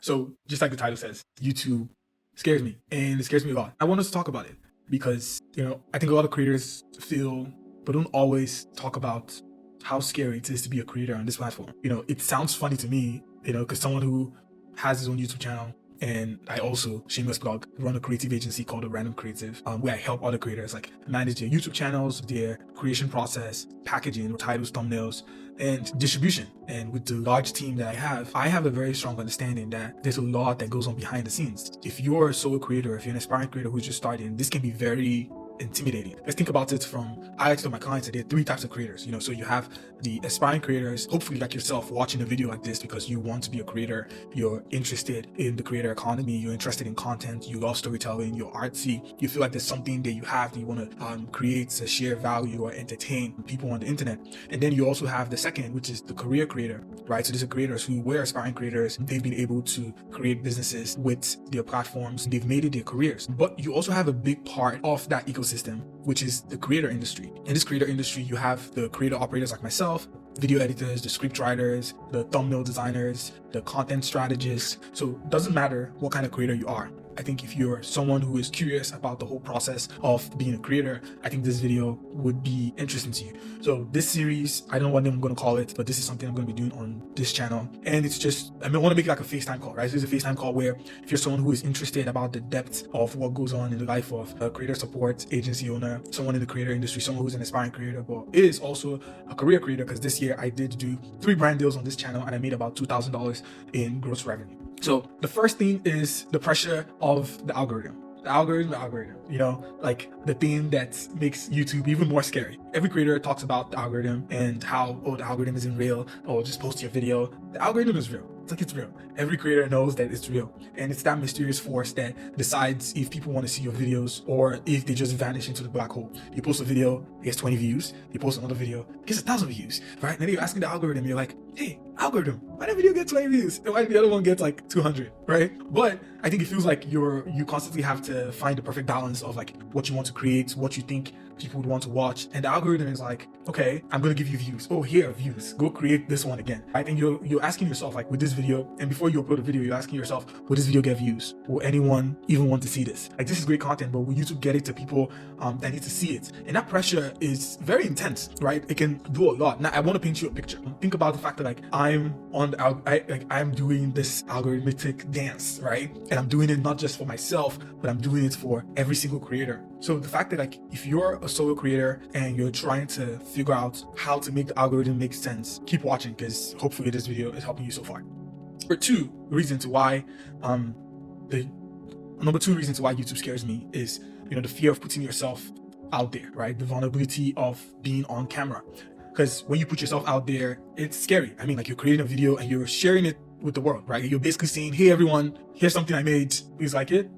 So just like the title says, YouTube scares me, and it scares me a lot. I want us to talk about it because, I think a lot of creators feel, but don't always talk about how scary it is to be a creator on this platform. It sounds funny to me, because someone who has his own YouTube channel, and I also, shameless plug, run a creative agency called A Random Creative, where I help other creators like manage their YouTube channels, their creation process, packaging, titles, thumbnails, and distribution. And with the large team that I have a very strong understanding that there's a lot that goes on behind the scenes. If you're a solo creator, if you're an aspiring creator who's just starting, this can be very intimidating. Let's think about it I like to tell my clients that there are 3 types of creators. So you have the aspiring creators, hopefully like yourself, watching a video like this because you want to be a creator, you're interested in the creator economy, you're interested in content, you love storytelling, you're artsy, you feel like there's something that you have that you want to create to share value or entertain people on the internet. And then you also have the second, which is the career creator, right? So these are creators who were aspiring creators. They've been able to create businesses with their platforms. They've made it their careers. But you also have a big part of that ecosystem, which is the creator industry. In this creator industry, you have the creator operators like myself, video editors, the script writers, the thumbnail designers, the content strategists. So it doesn't matter what kind of creator you are. I think if you're someone who is curious about the whole process of being a creator, I think this video would be interesting to you. So this series, I don't know what name I'm going to call it, but this is something I'm going to be doing on this channel. And it's just, I want to make it like a FaceTime call, right? So it's a FaceTime call where if you're someone who is interested about the depth of what goes on in the life of a creator support agency owner, someone in the creator industry, someone who's an aspiring creator, but is also a career creator, because this year I did do 3 brand deals on this channel and I made about $2,000 in gross revenue. So the first thing is the pressure of the algorithm. The algorithm, like the thing that makes YouTube even more scary. Every creator talks about the algorithm and how, the algorithm isn't real, or just post your video. The algorithm is real. It's real. Every creator knows that it's real. And it's that mysterious force that decides if people want to see your videos or if they just vanish into the black hole. You post a video, it gets 20 views. You post another video, it gets 1,000 views, right? And then you're asking the algorithm, you're like, hey, algorithm, why did the video get 20 views? And why did the other one get like 200, right? But I think it feels like you constantly have to find the perfect balance of like what you want to create, what you think people would want to watch. And the algorithm is like, okay, I'm going to give you views. Oh, here are views. Go create this one again. I think you're asking yourself, like with this video, and before you upload a video, you're asking yourself, will this video get views? Will anyone even want to see this? Like, this is great content, but will YouTube get it to people that need to see it? And that pressure is very intense, right? It can do a lot. Now, I want to paint you a picture. Think about the fact that like I'm doing this algorithmic dance, right? And I'm doing it not just for myself, but I'm doing it for every single creator. So the fact that like if you're a solo creator and you're trying to figure out how to make the algorithm make sense, keep watching, because hopefully this video is helping you so far. Number two reason why YouTube scares me is the fear of putting yourself out there, right? The vulnerability of being on camera. Because when you put yourself out there, it's scary. I mean, like, you're creating a video and you're sharing it with the world, right? You're basically saying, hey everyone, here's something I made. Please like it.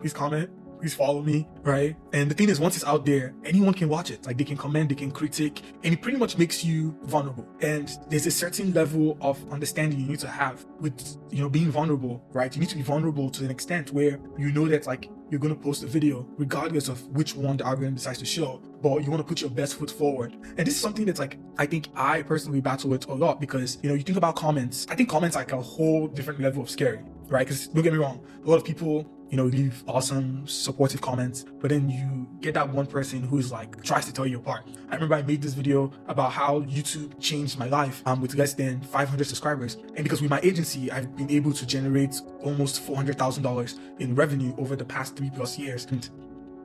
Please comment. Please follow me, right? And the thing is, once it's out there, anyone can watch it. Like, they can comment, they can critique, and it pretty much makes you vulnerable. And there's a certain level of understanding you need to have with, being vulnerable, right? You need to be vulnerable to an extent where you know that like you're going to post a video regardless of which one the algorithm decides to show, but you want to put your best foot forward. And this is something that's like, I think I personally battle with a lot, because, you think about comments. I think comments are like a whole different level of scary, right? Because don't get me wrong, a lot of people, leave awesome, supportive comments, but then you get that one person who's like, tries to tear you apart. I remember I made this video about how YouTube changed my life with less than 500 subscribers. And because with my agency, I've been able to generate almost $400,000 in revenue over the past 3+ years. And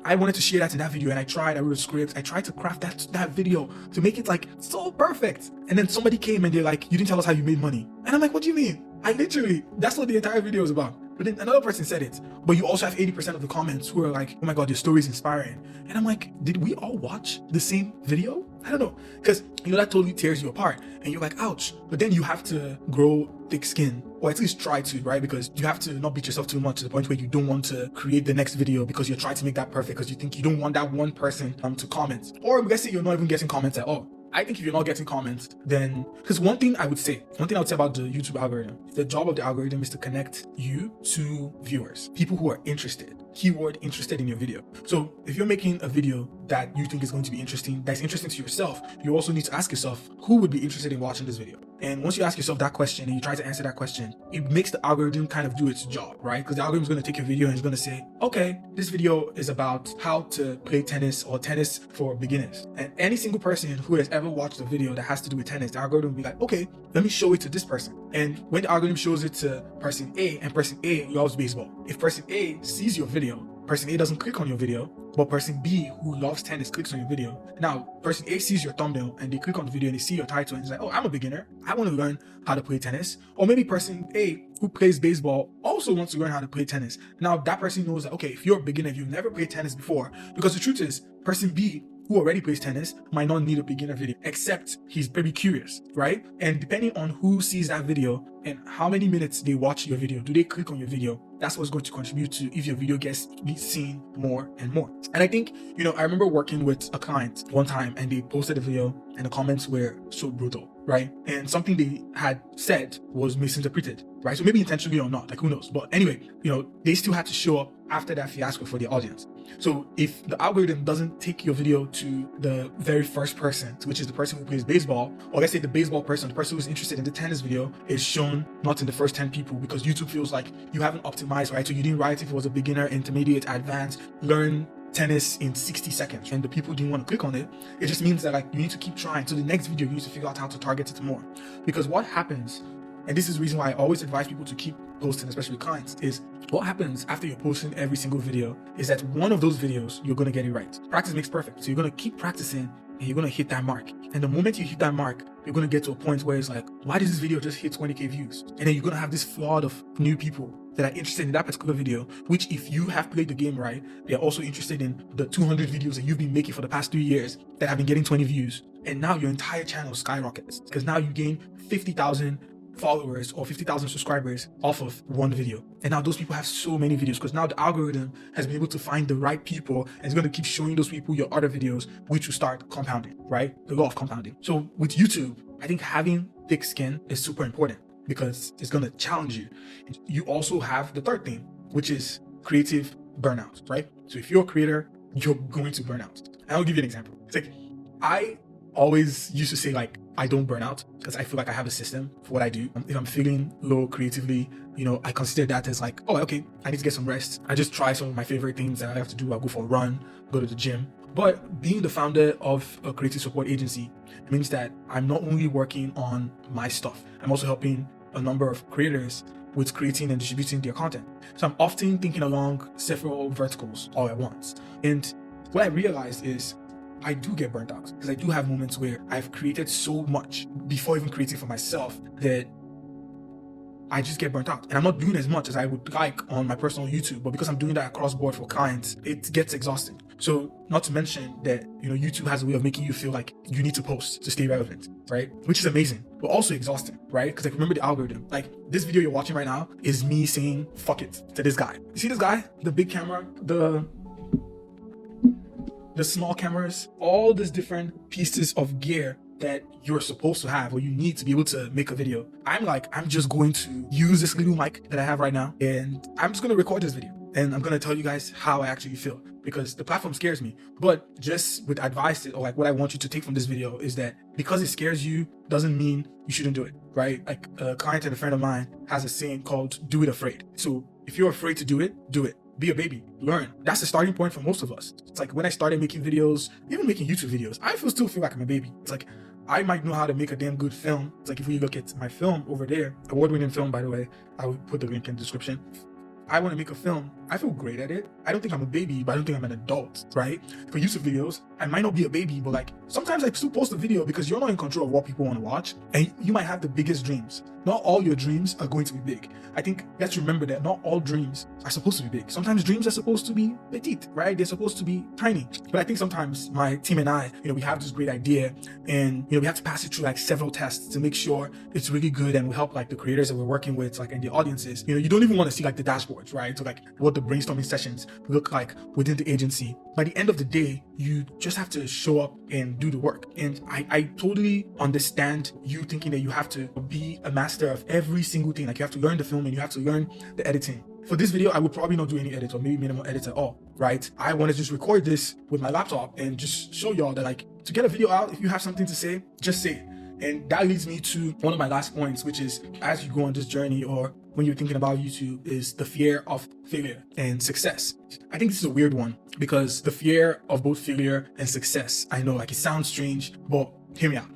I wanted to share that in that video, and I wrote a script, I tried to craft that video to make it like so perfect. And then somebody came and they're like, you didn't tell us how you made money. And I'm like, what do you mean? That's what the entire video is about. But then another person said it, but you also have 80% of the comments who are like, oh my God, your story is inspiring. And I'm like, did we all watch the same video? I don't know. Because, that totally tears you apart. And you're like, ouch. But then you have to grow thick skin, or at least try to, right? Because you have to not beat yourself too much to the point where you don't want to create the next video because you're trying to make that perfect, because you think you don't want that one person to comment. Or let's say you're not even getting comments at all. I think if you're not getting comments, then, because one thing I would say about the YouTube algorithm, the job of the algorithm is to connect you to viewers, people who are interested, keyword interested in your video. So if you're making a video that you think is going to be interesting, that's interesting to yourself, you also need to ask yourself, who would be interested in watching this video? And once you ask yourself that question and you try to answer that question, it makes the algorithm kind of do its job, right? Because the algorithm is going to take your video and it's going to say, okay, this video is about how to play tennis or tennis for beginners. And any single person who has ever watched a video that has to do with tennis, the algorithm will be like, okay, let me show it to this person. And when the algorithm shows it to person A, and person A loves baseball, if person A sees your video, person A doesn't click on your video, but person B, who loves tennis, clicks on your video. Now, person A sees your thumbnail and they click on the video and they see your title and it's like, oh, I'm a beginner. I want to learn how to play tennis. Or maybe person A, who plays baseball, also wants to learn how to play tennis. Now, that person knows that, okay, if you're a beginner, if you've never played tennis before, because the truth is, person B, who already plays tennis, might not need a beginner video, except he's very curious, right? And depending on who sees that video and how many minutes they watch your video, do they click on your video, that's what's going to contribute to if your video gets seen more and more. And I think, I remember working with a client one time and they posted a video and the comments were so brutal, right? And something they had said was misinterpreted, right? So maybe intentionally or not, like who knows? But anyway, they still had to show up after that fiasco for the audience. So if the algorithm doesn't take your video to the very first person, which is the person who plays baseball, or let's say the baseball person, the person who's interested in the tennis video is shown not in the first 10 people because YouTube feels like you haven't optimized, right? So you didn't write if it was a beginner, intermediate, advanced, learn tennis in 60 seconds and the people didn't want to click on it. It just means that you need to keep trying. So the next video, you need to figure out how to target it more. Because what happens, and this is the reason why I always advise people to keep posting, especially clients, is what happens after you're posting every single video is that one of those videos, you're going to get it right. Practice makes perfect. So you're going to keep practicing and you're going to hit that mark. And the moment you hit that mark, you're going to get to a point where it's like, why did this video just hit 20K views? And then you're going to have this flood of new people that are interested in that particular video, which if you have played the game right, they're also interested in the 200 videos that you've been making for the past 3 years that have been getting 20 views. And now your entire channel skyrockets because now you gain 50,000 followers or 50,000 subscribers off of one video. And now those people have so many videos because now the algorithm has been able to find the right people and it's going to keep showing those people your other videos, which will start compounding, right? The law of compounding. So with YouTube, I think having thick skin is super important because it's going to challenge you. You also have the third thing, which is creative burnout, right? So if you're a creator, you're going to burn out. And I'll give you an example. It's like, I always used to say I don't burn out because I feel like I have a system for what I do. If I'm feeling low creatively, I consider that as oh, okay, I need to get some rest. I just try some of my favorite things that I have to do. I'll go for a run, go to the gym. But being the founder of a creative support agency means that I'm not only working on my stuff, I'm also helping a number of creators with creating and distributing their content. So I'm often thinking along several verticals all at once. And what I realized is I do get burnt out because I do have moments where I've created so much before even creating for myself that I just get burnt out. And I'm not doing as much as I would like on my personal YouTube, but because I'm doing that across board for clients, it gets exhausting. So not to mention that, YouTube has a way of making you feel like you need to post to stay relevant, right? Which is amazing, but also exhausting, right? Because remember the algorithm, this video you're watching right now is me saying, fuck it to this guy. You see this guy, the big camera, the small cameras, all these different pieces of gear that you're supposed to have or you need to be able to make a video. I'm just going to use this little mic that I have right now and I'm just going to record this video and I'm going to tell you guys how I actually feel because the platform scares me. But just with advice or what I want you to take from this video is that because it scares you doesn't mean you shouldn't do it, right? A client and a friend of mine has a saying called do it afraid. So if you're afraid to do it, do it. Be a baby, learn. That's the starting point for most of us. It's when I started making videos, even making YouTube videos, I still feel like I'm a baby. It's I might know how to make a damn good film. It's if we look at my film over there, award-winning film, by the way, I will put the link in the description. I want to make a film. I feel great at it. I don't think I'm a baby, but I don't think I'm an adult, right? For YouTube videos, I might not be a baby, but sometimes I still post a video because you're not in control of what people want to watch. And you might have the biggest dreams. Not all your dreams are going to be big. I think let's remember that not all dreams are supposed to be big. Sometimes dreams are supposed to be petite, right? They're supposed to be tiny. But I think sometimes my team and I, we have this great idea and, we have to pass it through several tests to make sure it's really good and we help the creators that we're working with, and the audiences. You don't even want to see the dashboards, right? So what the brainstorming sessions look like within the agency. By the end of the day, you just have to show up and do the work. And I totally understand you thinking that you have to be a master of every single thing. You have to learn the filming, you have to learn the editing. For this video, I would probably not do any edit or maybe minimal edits at all, right? I want to just record this with my laptop and just show y'all that to get a video out, if you have something to say, just say it. And that leads me to one of my last points, which is as you go on this journey or when you're thinking about YouTube, is the fear of failure and success. I think this is a weird one because the fear of both failure and success, I know like it sounds strange, but hear me out.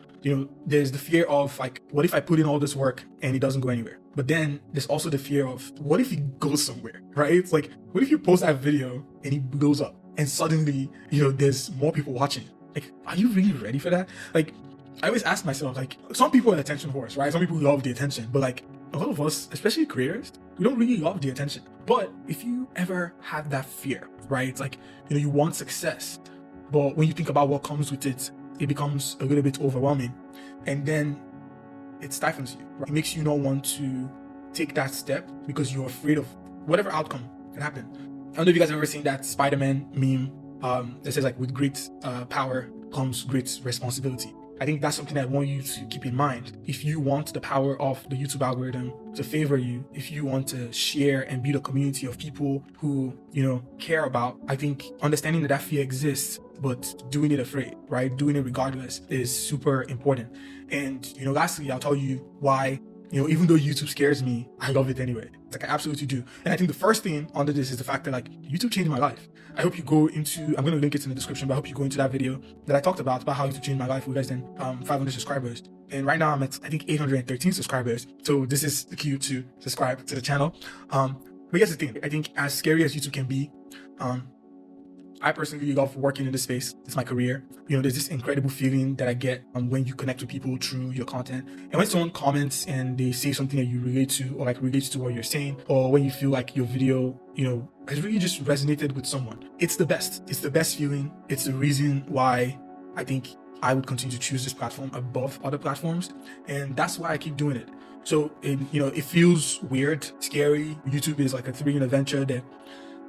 There's the fear of like, what if I put in all this work and it doesn't go anywhere? But then there's also the fear of what if it goes somewhere, right? It's like, what if you post that video and it blows up and suddenly, there's more people watching? Like, are you really ready for that? Like, I always ask myself, like, some people are attention whores, right? Some people love the attention, but like a lot of us, especially creators, we don't really love the attention. But if you ever have that fear, right? It's like, you want success, but when you think about what comes with it, it becomes a little bit overwhelming. And then it stifles you, right? It makes you not want to take that step because you're afraid of whatever outcome can happen. I don't know if you guys have ever seen that Spider-Man meme that says like, with great power comes great responsibility. I think that's something I want you to keep in mind. If you want the power of the YouTube algorithm to favor you, if you want to share and build a community of people who, care about, I think understanding that fear exists, but doing it afraid, right? Doing it regardless is super important. And, lastly, I'll tell you why, even though YouTube scares me, I love it anyway. It's like I absolutely do. And I think the first thing under this is the fact that like YouTube changed my life. I hope you go into, I'm going to link it in the description, but I hope you go into that video that I talked about how YouTube changed my life with less than 500 subscribers. And right now I'm at, I think, 813 subscribers. So this is the cue to subscribe to the channel. But here's the thing. I think as scary as YouTube can be, I personally love working in this space. It's my career. There's this incredible feeling that I get when you connect with people through your content. And when someone comments and they say something that you relate to or like relates to what you're saying, or when you feel like your video, has really just resonated with someone, it's the best. It's the best feeling. It's the reason why I think I would continue to choose this platform above other platforms. And that's why I keep doing it. So, it feels weird, scary. YouTube is like a thrilling adventure that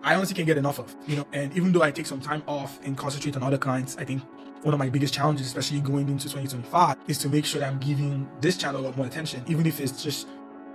I honestly can't get enough of, and even though I take some time off and concentrate on other clients, I think one of my biggest challenges, especially going into 2025, is to make sure that I'm giving this channel a lot more attention, even if it's just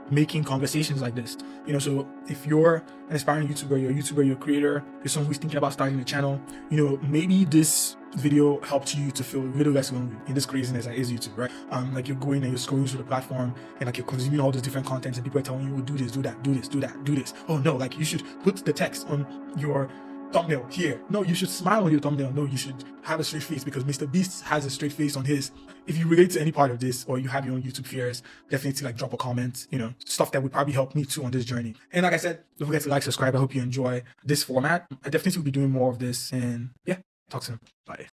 making conversations like this. So if you're an aspiring YouTuber, you're a creator, you're someone who's thinking about starting a channel, maybe this video helped you to feel a little less lonely in this craziness that is YouTube, right? Like you're going and you're scrolling through the platform and like you're consuming all these different contents and people are telling you, oh, do this, do that, do this, do that, do this. Oh no, like you should put the text on your thumbnail here. No, you should smile on your thumbnail. No, you should have a straight face because Mr. Beast has a straight face on his. If you relate to any part of this or you have your own YouTube fears, definitely like drop a comment, stuff that would probably help me too on this journey. And like I said, don't forget to like, subscribe. I hope you enjoy this format. I definitely will be doing more of this, and yeah, talk soon. Bye.